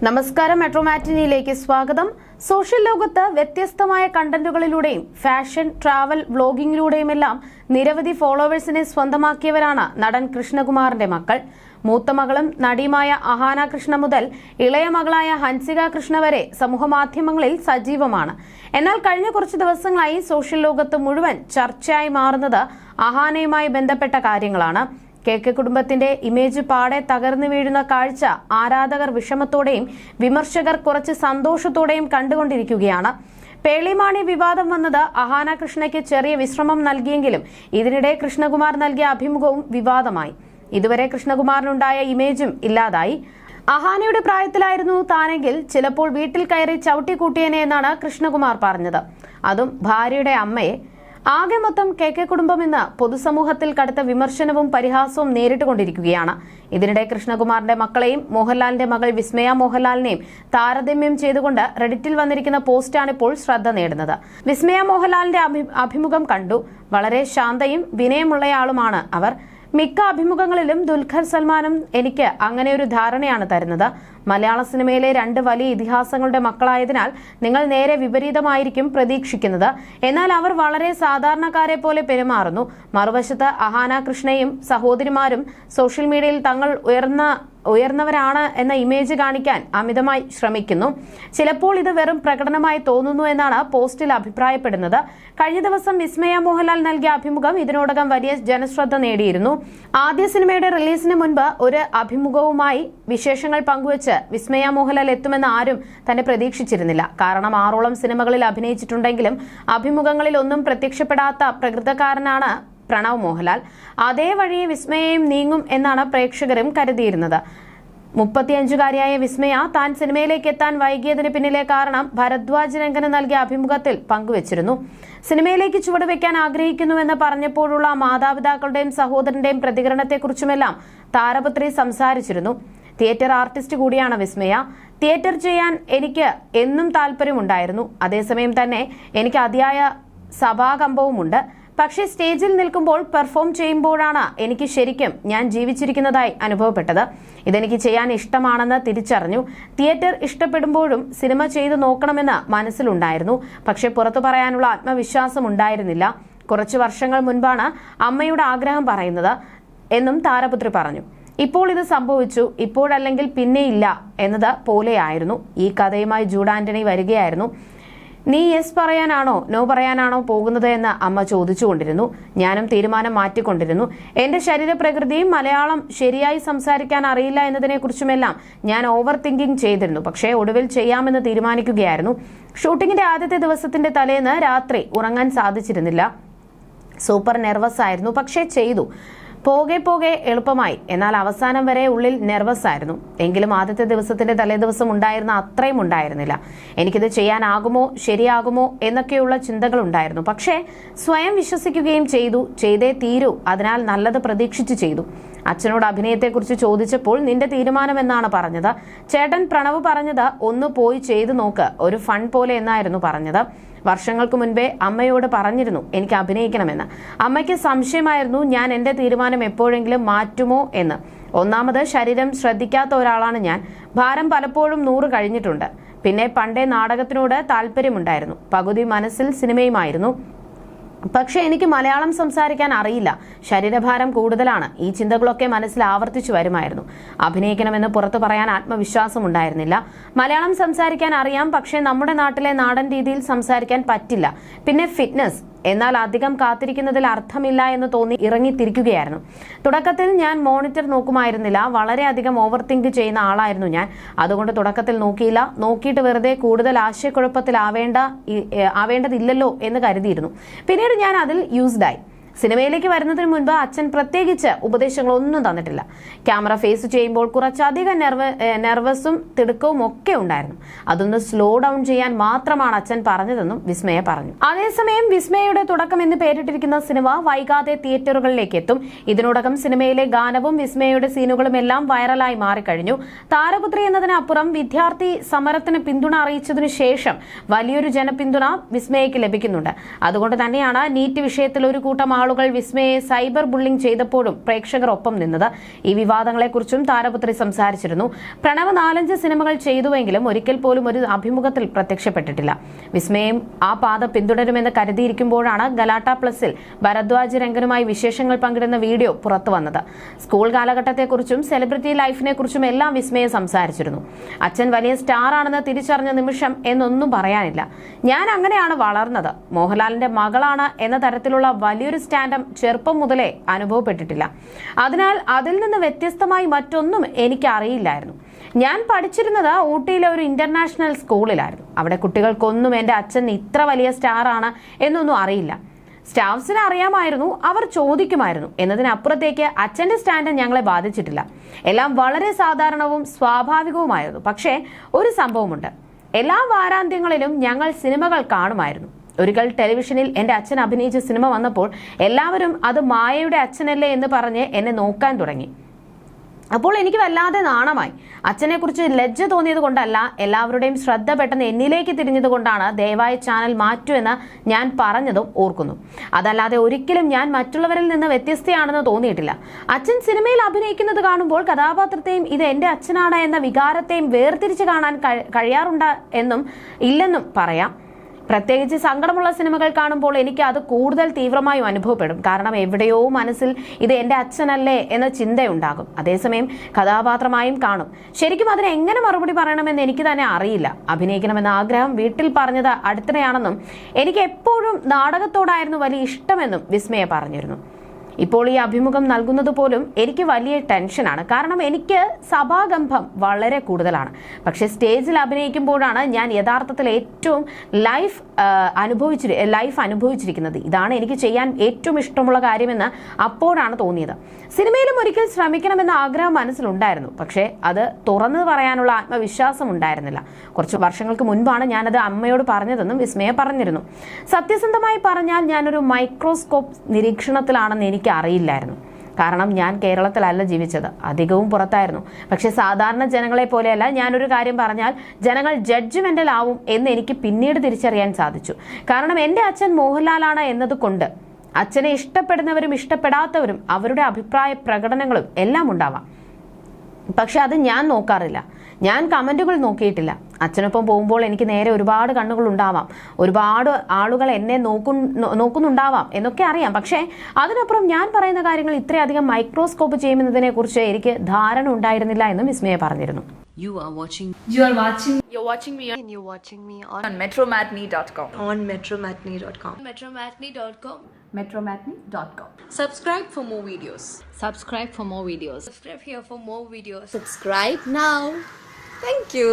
നമസ്കാരം, മെട്രോ മാറ്റിനിയിലേക്ക് സ്വാഗതം. സോഷ്യൽ ലോകത്ത് വ്യത്യസ്തമായ കണ്ടന്റുകളിലൂടെയും ഫാഷൻ, ട്രാവൽ, വ്ലോഗിംഗിലൂടെയുമെല്ലാം നിരവധി ഫോളോവേഴ്സിനെ സ്വന്തമാക്കിയവരാണ് നടൻ കൃഷ്ണകുമാറിന്റെ മക്കൾ. മൂത്ത മകളും നടിയുമായ അഹാന കൃഷ്ണ മുതൽ ഇളയ മകളായ ഹൻസിക കൃഷ്ണ വരെ സമൂഹമാധ്യമങ്ങളിൽ സജീവമാണ്. എന്നാൽ കഴിഞ്ഞ കുറച്ചു ദിവസങ്ങളായി സോഷ്യൽ ലോകത്ത് മുഴുവൻ ചർച്ചയായി മാറുന്നത് അഹാനയുമായി ബന്ധപ്പെട്ട കാര്യങ്ങളാണ്. കെ കുടുംബത്തിന്റെ ഇമേജ് പാടെ തകർന്നു വീഴുന്ന കാഴ്ച ആരാധകർ വിഷമത്തോടെയും വിമർശകർ കുറച്ച് സന്തോഷത്തോടെയും കണ്ടുകൊണ്ടിരിക്കുകയാണ്. പേളിമാണി വിവാദം വന്നത് അഹാന കൃഷ്ണയ്ക്ക് ചെറിയ വിശ്രമം നൽകിയെങ്കിലും ഇതിനിടെ കൃഷ്ണകുമാർ നൽകിയ അഭിമുഖവും വിവാദമായി. ഇതുവരെ കൃഷ്ണകുമാറിനുണ്ടായ ഇമേജും ഇല്ലാതായി. അഹാനയുടെ പ്രായത്തിലായിരുന്നു താനെങ്കിൽ ചിലപ്പോൾ വീട്ടിൽ കയറി ചവിട്ടിക്കൂട്ടിയേനെ എന്നാണ് കൃഷ്ണകുമാർ പറഞ്ഞത്. അതും ഭാര്യയുടെ അമ്മയെ. ആകെ മൊത്തം കെ കുടുംബം ഇന്ന് പൊതുസമൂഹത്തിൽ കടുത്ത വിമർശനവും പരിഹാസവും നേരിട്ടുകൊണ്ടിരിക്കുകയാണ്. ഇതിനിടെ കൃഷ്ണകുമാറിന്റെ മക്കളെയും മോഹൻലാലിന്റെ മകൾ വിസ്മയ മോഹൻലാലിനെയും താരതമ്യം ചെയ്തുകൊണ്ട് റെഡിറ്റിൽ വന്നിരിക്കുന്ന പോസ്റ്റാണിപ്പോൾ ശ്രദ്ധ നേടുന്നത്. വിസ്മയ മോഹൻലാലിന്റെ അഭിമുഖം കണ്ടു. വളരെ ശാന്തയും വിനയമുള്ളയാളുമാണ് അവർ. മിക്ക അഭിമുഖങ്ങളിലും ദുൽഖർ സൽമാനും എനിക്ക് അങ്ങനെ ഒരു ധാരണയാണ് തരുന്നത്. മലയാള സിനിമയിലെ രണ്ട് വലിയ ഇതിഹാസങ്ങളുടെ മക്കളായതിനാൽ നിങ്ങൾ നേരെ വിപരീതമായിരിക്കും പ്രതീക്ഷിക്കുന്നത്. എന്നാൽ അവർ വളരെ സാധാരണക്കാരെ പോലെ പെരുമാറുന്നു. മറുവശത്ത് അഹാന കൃഷ്ണയും സഹോദരിമാരും സോഷ്യൽ മീഡിയയിൽ തങ്ങൾ ഉയർന്നവരാണ് എന്ന ഇമേജ് കാണിക്കാൻ അമിതമായി ശ്രമിക്കുന്നു. ചിലപ്പോൾ ഇത് വെറും പ്രകടനമായി തോന്നുന്നു എന്നാണ് പോസ്റ്റിൽ അഭിപ്രായപ്പെടുന്നത്. കഴിഞ്ഞ ദിവസം വിസ്മയ മോഹൻലാൽ നൽകിയ അഭിമുഖം ഇതിനോടകം വലിയ ജനശ്രദ്ധ നേടിയിരുന്നു. ആദ്യ സിനിമയുടെ റിലീസിന് മുൻപ് ഒരു അഭിമുഖവുമായി വിശേഷങ്ങൾ പങ്കുവച്ച് വിസ്മയ മോഹൻലാൽ എത്തുമെന്ന് ആരും തന്നെ പ്രതീക്ഷിച്ചിരുന്നില്ല. കാരണം 6ഓളം സിനിമകളിൽ അഭിനയിച്ചിട്ടുണ്ടെങ്കിലും അഭിമുഖങ്ങളിൽ ഒന്നും പ്രത്യക്ഷപ്പെടാത്ത പ്രകൃതക്കാരനാണ് പ്രണവ് മോഹൻലാൽ. അതേ വഴിയെ വിസ്മയയും നീങ്ങും എന്നാണ് പ്രേക്ഷകരും കരുതിയിരുന്നത്. 35-കാരിയായ വിസ്മയ താൻ സിനിമയിലേക്ക് എത്താൻ വൈകിയതിന് പിന്നിലെ കാരണം ഭരദ്വാജ് രംഗന് നൽകിയ അഭിമുഖത്തിൽ പങ്കുവച്ചിരുന്നു. സിനിമയിലേക്ക് ചുവടുവെക്കാൻ ആഗ്രഹിക്കുന്നുവെന്ന് പറഞ്ഞപ്പോഴുള്ള മാതാപിതാക്കളുടെയും സഹോദരന്റെയും പ്രതികരണത്തെക്കുറിച്ചുമെല്ലാം താരപുത്രി സംസാരിച്ചിരുന്നു. തിയേറ്റർ ആർട്ടിസ്റ്റ് കൂടിയാണ് വിസ്മയ. തിയേറ്റർ ചെയ്യാൻ എനിക്ക് എന്നും താല്പര്യമുണ്ടായിരുന്നു. അതേസമയം തന്നെ എനിക്ക് അതിയായ സഭാകമ്പവുമുണ്ട്. പക്ഷേ സ്റ്റേജിൽ നിൽക്കുമ്പോൾ പെർഫോം ചെയ്യുമ്പോഴാണ് എനിക്ക് ശരിക്കും ഞാൻ ജീവിച്ചിരിക്കുന്നതായി അനുഭവപ്പെട്ടത്. ഇതെനിക്ക് ചെയ്യാൻ ഇഷ്ടമാണെന്ന് തിരിച്ചറിഞ്ഞു. തിയേറ്റർ ഇഷ്ടപ്പെടുമ്പോഴും സിനിമ ചെയ്തു നോക്കണമെന്ന് മനസ്സിലുണ്ടായിരുന്നു. പക്ഷെ പുറത്തു പറയാനുള്ള ആത്മവിശ്വാസം ഉണ്ടായിരുന്നില്ല. കുറച്ചു വർഷങ്ങൾ മുൻപാണ് അമ്മയുടെ ആഗ്രഹം പറയുന്നത് എന്നും താരപുത്രി പറഞ്ഞു. ഇപ്പോൾ ഇത് സംഭവിച്ചു, ഇപ്പോഴല്ലെങ്കിൽ പിന്നെയില്ല എന്നത് പോലെയായിരുന്നു. ഈ കഥയുമായി ജൂഡ് ആന്റണി വരികയായിരുന്നു. നീ യെസ് പറയാനാണോ നോ പറയാനാണോ പോകുന്നത് എന്ന് അമ്മ ചോദിച്ചുകൊണ്ടിരുന്നു. ഞാനും തീരുമാനം മാറ്റിക്കൊണ്ടിരുന്നു. എന്റെ ശരീരപ്രകൃതിയും മലയാളം ശരിയായി സംസാരിക്കാൻ അറിയില്ല എന്നതിനെക്കുറിച്ചുമെല്ലാം ഞാൻ ഓവർ തിങ്കിങ് ചെയ്തിരുന്നു. പക്ഷേ ഒടുവിൽ ചെയ്യാമെന്ന് തീരുമാനിക്കുകയായിരുന്നു. ഷൂട്ടിങ്ങിന്റെ ആദ്യത്തെ ദിവസത്തിന്റെ തലേന്ന് രാത്രി ഉറങ്ങാൻ സാധിച്ചിരുന്നില്ല. സൂപ്പർ നെർവസ് ആയിരുന്നു. പക്ഷേ ചെയ്തു. പോകെ എളുപ്പമായി. എന്നാൽ അവസാനം വരെ ഉള്ളിൽ നെർവസ് ആയിരുന്നു. എങ്കിലും ആദ്യത്തെ ദിവസത്തിന്റെ തലേദിവസം ഉണ്ടായിരുന്ന അത്രയും ഉണ്ടായിരുന്നില്ല. എനിക്കിത് ചെയ്യാനാകുമോ, ശരിയാകുമോ എന്നൊക്കെയുള്ള ചിന്തകൾ ഉണ്ടായിരുന്നു. പക്ഷേ സ്വയം വിശ്വസിക്കുകയും ചെയ്തു. ചെയ്തേ തീരൂ, അതിനാൽ നല്ലത് പ്രതീക്ഷിച്ചു ചെയ്തു. അച്ഛനോട് അഭിനയത്തെക്കുറിച്ച് ചോദിച്ചപ്പോൾ നിന്റെ തീരുമാനം എന്നാണ് പറഞ്ഞത്. ചേട്ടൻ പ്രണവ് പറഞ്ഞത് ഒന്ന് പോയി ചെയ്തു നോക്ക്, ഒരു ഫൺ പോലെ എന്നായിരുന്നു പറഞ്ഞത്. വർഷങ്ങൾക്ക് മുൻപേ അമ്മയോട് പറഞ്ഞിരുന്നു എനിക്ക് അഭിനയിക്കണമെന്ന്. അമ്മയ്ക്ക് സംശയമായിരുന്നു ഞാൻ എന്റെ തീരുമാനം എപ്പോഴെങ്കിലും മാറ്റുമോ എന്ന്. ഒന്നാമത് ശരീരം ശ്രദ്ധിക്കാത്ത ഒരാളാണ് ഞാൻ. ഭാരം പലപ്പോഴും 100 കഴിഞ്ഞിട്ടുണ്ട്. പിന്നെ പണ്ടേ നാടകത്തിനോട് താല്പര്യമുണ്ടായിരുന്നു. പകുതി മനസ്സിൽ സിനിമയുമായിരുന്നു. പക്ഷെ എനിക്ക് മലയാളം സംസാരിക്കാൻ അറിയില്ല. ശരീരഭാരം കൂടുതലാണ്. ഈ ചിന്തകളൊക്കെ മനസ്സിൽ ആവർത്തിച്ചു വരുമായിരുന്നു. അഭിനയിക്കണമെന്ന് പുറത്തു പറയാൻ ആത്മവിശ്വാസം ഉണ്ടായിരുന്നില്ല. മലയാളം സംസാരിക്കാൻ അറിയാം, പക്ഷെ നമ്മുടെ നാട്ടിലെ നാടൻ രീതിയിൽ സംസാരിക്കാൻ പറ്റില്ല. പിന്നെ ഫിറ്റ്നസ്. എന്നാൽ അധികം കാത്തിരിക്കുന്നതിൽ അർത്ഥമില്ല എന്ന് തോന്നി ഇറങ്ങിത്തിരിക്കുകയായിരുന്നു. തുടക്കത്തിൽ ഞാൻ മോണിറ്റർ നോക്കുമായിരുന്നില്ല. വളരെയധികം ഓവർ തിങ്ക് ചെയ്യുന്ന ആളായിരുന്നു ഞാൻ. അതുകൊണ്ട് തുടക്കത്തിൽ നോക്കിയില്ല. നോക്കിയിട്ട് വെറുതെ കൂടുതൽ ആവേണ്ടതില്ലല്ലോ എന്ന് കരുതിയിരുന്നു. പിന്നീട് ഞാൻ അതിൽ യൂസ്ഡായി. സിനിമയിലേക്ക് വരുന്നതിന് മുൻപ് അച്ഛൻ പ്രത്യേകിച്ച് ഉപദേശങ്ങളൊന്നും തന്നിട്ടില്ല. ക്യാമറ ഫേസ് ചെയ്യുമ്പോൾ കുറച്ചധികം നെർവസും തിടുക്കവും ഒക്കെ ഉണ്ടായിരുന്നു. അതൊന്ന് സ്ലോ ഡൗൺ ചെയ്യാൻ മാത്രമാണ് അച്ഛൻ പറഞ്ഞതെന്നും വിസ്മയ പറഞ്ഞു. അതേസമയം വിസ്മയയുടെ തുടക്കം എന്ന് പേരിട്ടിരിക്കുന്ന സിനിമ വൈകാതെ തിയേറ്ററുകളിലേക്ക് എത്തും. ഇതിനോടകം സിനിമയിലെ ഗാനവും വിസ്മയയുടെ സീനുകളും എല്ലാം വൈറലായി മാറിക്കഴിഞ്ഞു. താരപുത്രി എന്നതിനപ്പുറം വിദ്യാർത്ഥി സമരത്തിന് പിന്തുണ അറിയിച്ചതിനു ശേഷം വലിയൊരു ജനപിന്തുണ വിസ്മയയ്ക്ക് ലഭിക്കുന്നുണ്ട്. അതുകൊണ്ട് തന്നെയാണ് നീറ്റ് വിഷയത്തിൽ ഒരു കൂട്ടം സിനിമാളുകൾ വിസ്മയെ സൈബർ ബുള്ളിംഗ് ചെയ്തപ്പോഴും പ്രേക്ഷകർ ഒപ്പം നിന്നത്. ഈ വിവാദങ്ങളെക്കുറിച്ചും താരപുത്രി സംസാരിച്ചിരുന്നു. പ്രണവ് 4-5 സിനിമകൾ ചെയ്തുവെങ്കിലും ഒരിക്കൽ പോലും ഒരു അഭിമുഖത്തിൽ പ്രത്യക്ഷപ്പെട്ടിട്ടില്ല. വിസ്മയും ആ പാത പിന്തുടരുമെന്ന് കരുതിയിരിക്കുമ്പോഴാണ് ഗലാട്ട പ്ലസിൽ ഭരദ്വാജ് രംഗനുമായി വിശേഷങ്ങൾ പങ്കിടുന്ന വീഡിയോ പുറത്തു വന്നത്. സ്കൂൾ കാലഘട്ടത്തെക്കുറിച്ചും സെലിബ്രിറ്റി ലൈഫിനെക്കുറിച്ചും എല്ലാം വിസ്മയെ സംസാരിച്ചിരുന്നു. അച്ഛൻ വലിയ സ്റ്റാർ ആണെന്ന് തിരിച്ചറിഞ്ഞ നിമിഷം എന്നൊന്നും പറയാനില്ല. ഞാൻ അങ്ങനെയാണ് വളർന്നത്. മോഹൻലാലിന്റെ മകളാണ് എന്ന തരത്തിലുള്ള വലിയൊരു സ്റ്റാൻഡം ചെറുപ്പം മുതലേ അനുഭവപ്പെട്ടിട്ടില്ല. അതിനാൽ അതിൽ നിന്ന് വ്യത്യസ്തമായി മറ്റൊന്നും എനിക്ക് അറിയില്ലായിരുന്നു. ഞാൻ പഠിച്ചിരുന്നത് ഊട്ടിയിലെ ഒരു ഇന്റർനാഷണൽ സ്കൂളിലായിരുന്നു. അവിടെ കുട്ടികൾക്കൊന്നും എൻ്റെ അച്ഛൻ ഇത്ര വലിയ സ്റ്റാർ ആണ് എന്നൊന്നും അറിയില്ല. സ്റ്റാഫ്സിനെ അറിയാമായിരുന്നു, അവർ ചോദിക്കുമായിരുന്നു എന്നതിനപ്പുറത്തേക്ക് അച്ഛന്റെ സ്റ്റാൻഡ് ഞങ്ങളെ ബാധിച്ചിട്ടില്ല. എല്ലാം വളരെ സാധാരണവും സ്വാഭാവികവുമായിരുന്നു. പക്ഷേ ഒരു സംഭവമുണ്ട്. എല്ലാ വാരാന്ത്യങ്ങളിലും ഞങ്ങൾ സിനിമകൾ കാണുമായിരുന്നു. ഒരിക്കൽ ടെലിവിഷനിൽ എൻ്റെ അച്ഛൻ അഭിനയിച്ച സിനിമ വന്നപ്പോൾ എല്ലാവരും അത് മായയുടെ അച്ഛനല്ലേ എന്ന് പറഞ്ഞ് എന്നെ നോക്കാൻ തുടങ്ങി. അപ്പോൾ എനിക്ക് വല്ലാതെ നാണമായി. അച്ഛനെക്കുറിച്ച് ലജ്ജ തോന്നിയത് കൊണ്ടല്ല, എല്ലാവരുടെയും ശ്രദ്ധ പെട്ടെന്ന് എന്നിലേക്ക് തിരിഞ്ഞത് കൊണ്ടാണ് ദയവായി ചാനൽ മാറ്റൂ എന്ന് ഞാൻ പറഞ്ഞതും ഓർക്കുന്നു. അതല്ലാതെ ഒരിക്കലും ഞാൻ മറ്റുള്ളവരിൽ നിന്ന് വ്യത്യസ്തയാണെന്ന് തോന്നിയിട്ടില്ല. അച്ഛൻ സിനിമയിൽ അഭിനയിക്കുന്നത് കാണുമ്പോൾ കഥാപാത്രത്തെയും ഇത് എൻ്റെ അച്ഛനാണ് എന്ന വികാരത്തെയും വേർതിരിച്ച് കാണാൻ കഴിയാറുണ്ട് എന്നും ഇല്ലെന്നും പറയാം. പ്രത്യേകിച്ച് സങ്കടമുള്ള സിനിമകൾ കാണുമ്പോൾ എനിക്ക് അത് കൂടുതൽ തീവ്രമായും അനുഭവപ്പെടും. കാരണം എവിടെയോ മനസ്സിൽ ഇത് എൻ്റെ അച്ഛനല്ലേ എന്ന ചിന്തയുണ്ടാകും. അതേസമയം കഥാപാത്രമായും കാണും. ശരിക്കും അതിന് എങ്ങനെ മറുപടി പറയണമെന്ന് എനിക്ക് തന്നെ അറിയില്ല. അഭിനയിക്കണമെന്ന ആഗ്രഹം വീട്ടിൽ പറഞ്ഞത് അടുത്തിടെയാണെന്നും എനിക്ക് എപ്പോഴും നാടകത്തോടായിരുന്നു വലിയ ഇഷ്ടമെന്നും വിസ്മയ പറഞ്ഞിരുന്നു. ഇപ്പോൾ ഈ അഭിമുഖം നൽകുന്നത് പോലും എനിക്ക് വലിയ ടെൻഷനാണ്. കാരണം എനിക്ക് സഭാകമ്പം വളരെ കൂടുതലാണ്. പക്ഷേ സ്റ്റേജിൽ അഭിനയിക്കുമ്പോഴാണ് ഞാൻ യഥാർത്ഥത്തിൽ ഏറ്റവും ലൈഫ് അനുഭവിച്ചിരിക്കുന്നത്. ഇതാണ് എനിക്ക് ചെയ്യാൻ ഏറ്റവും ഇഷ്ടമുള്ള കാര്യമെന്ന് അപ്പോഴാണ് തോന്നിയത്. സിനിമയിലും ഒരിക്കൽ ശ്രമിക്കണമെന്ന ആഗ്രഹം മനസ്സിലുണ്ടായിരുന്നു. പക്ഷേ അത് തുറന്നു പറയാനുള്ള ആത്മവിശ്വാസം ഉണ്ടായിരുന്നില്ല. കുറച്ച് വർഷങ്ങൾക്ക് മുൻപാണ് ഞാനത് അമ്മയോട് പറഞ്ഞതെന്നും വിസ്മയ പറഞ്ഞിരുന്നു. സത്യസന്ധമായി പറഞ്ഞാൽ ഞാനൊരു മൈക്രോസ്കോപ്പ് നിരീക്ഷണത്തിലാണെന്ന് എനിക്ക് അറിയില്ലായിരുന്നു. കാരണം ഞാൻ കേരളത്തിലല്ല ജീവിച്ചത്, അധികവും പുറത്തായിരുന്നു. പക്ഷെ സാധാരണ ജനങ്ങളെ പോലെയല്ല. ഞാനൊരു കാര്യം പറഞ്ഞാൽ ജനങ്ങൾ ജഡ്ജ്മെന്റൽ ആവും എന്ന് എനിക്ക് പിന്നീട് തിരിച്ചറിയാൻ സാധിച്ചു. കാരണം എൻ്റെ അച്ഛൻ മോഹൻലാലാണ് എന്നതുകൊണ്ട് അച്ഛനെ ഇഷ്ടപ്പെടുന്നവരും ഇഷ്ടപ്പെടാത്തവരും അവരുടെ അഭിപ്രായ പ്രകടനങ്ങളും എല്ലാം ഉണ്ടാവാം. പക്ഷെ അത് ഞാൻ നോക്കാറില്ല. ഞാൻ കമന്റുകൾ നോക്കിയിട്ടില്ല. അച്ഛനൊപ്പം പോകുമ്പോൾ എനിക്ക് നേരെ ഒരുപാട് കണ്ണുകൾ ഉണ്ടാവാം, ഒരുപാട് ആളുകൾ എന്നെ നോക്കുന്നുണ്ടാവാം എന്നൊക്കെ അറിയാം. പക്ഷേ അതിനപ്പുറം ഞാൻ പറയുന്ന കാര്യങ്ങൾ ഇത്രയധികം മൈക്രോസ്കോപ്പ് ചെയ്യുന്നതിനെ കുറിച്ച് എനിക്ക് ധാരണ ഉണ്ടായിരുന്നില്ല എന്നും വിസ്മയ പറഞ്ഞിരുന്നു. You're watching me on metromatney.com. metromatney.com. Subscribe for more videos. Subscribe here for more videos. Subscribe now. Thank you.